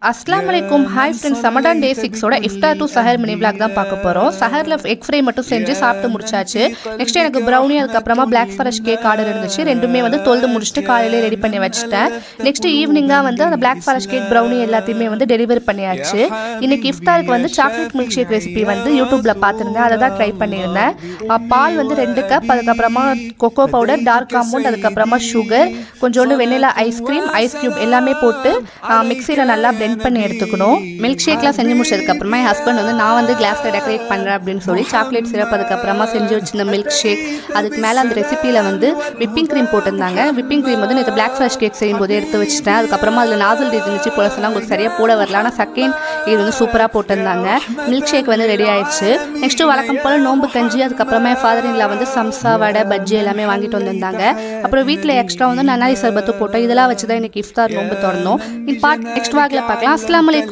அஸ்லாம் வலைக்கும் hi friends. Ramadan day 6ஓட இஃப்தார் டு சஹர் மினி விளாக் தான் பார்க்க போகிறோம். சஹரில் எக் ஃப்ரை மட்டும் செஞ்சு சாப்பிட்டு முடிச்சாச்சு. நெக்ஸ்ட் எனக்கு ப்ரௌனி, அதுக்கப்புறமா பிளாக் ஃபாரஸ்ட் கேக் ஆர்டர் இருந்துச்சு. ரெண்டுமே தொழுது முடிச்சுட்டு காலையிலே ரெடி பண்ணி வச்சுட்டேன். நெக்ஸ்ட் ஈவினிங்காக அந்த பிளாக் ஃபாரஸ்ட் கேக், ப்ரௌனி எல்லாத்தையுமே டெலிவரி பண்ணியாச்சு. இன்னைக்கு இஃப்தாருக்கு சாக்லேட் மில்க் ஷேக் ரெசிபி யூடியூப்ல பார்த்துருந்தேன். அதை தான் ட்ரை பண்ணியிருந்தேன். பால் 2 கப், அதுக்கப்புறமா கொக்கோ பவுடர், டார்க் ஆமண்ட், அதுக்கப்புறமா சுகர், கொஞ்சோண்டு வெண்ணிலா ஐஸ்கிரீம், ஐஸ் கியூப் எல்லாமே போட்டு மிக்சியில் நல்லா பிளெண்ட் பண்ணி எடுத்துக்கணும். மில்க் ஷேக்லாம் செஞ்சு முடிச்சதுக்கப்புறமா என் ஹஸ்பண்ட் நான் கிளாஸில் டெக்கரேட் பண்ணுறேன் அப்படின்னு சொல்லி சாக்லேட் சிரப், அதுக்கப்புறமா செஞ்சு வச்சிருந்த மில்க் ஷேக், அதுக்கு மேலே அந்த ரெசிப்பியில் விப்பிங் க்ரீம் போட்டிருந்தாங்க. விப்பிங் க்ரீம் நேற்று பிளாக் ஃபாரஸ்ட் கேக் செய்யும் போதே எடுத்து வச்சுட்டேன். அதுக்கப்புறமா அதில் நாசல் இருந்துச்சு போல சொன்னால் உங்களுக்கு சரியாக போட வரல. ஆனால் செகண்ட் இது சூப்பராக போட்டிருந்தாங்க. மில்க் ஷேக் ரெடி ஆயிடுச்சு. நெக்ஸ்ட்டு வழக்கம் போல் நோம்பு கஞ்சி, அதுக்கப்புறமா என் ஃபாதர் இன்லா சம்சா, வடை, பஜ்ஜி எல்லாமே வாங்கிட்டு வந்திருந்தாங்க. அப்புறம் வீட்டில் எக்ஸ்ட்ரா நன்னாரி சர்பத்து போட்டோம். இதெல்லாம் வச்சு தான் இன்னைக்கு இஃப்தார் நோம்பு திறந்தோம். இந்த பார்ட் நெக்ஸ்ட் வாக்கில் பார்க்கலாம். அஸ்ஸலாமு அலைக்கும்.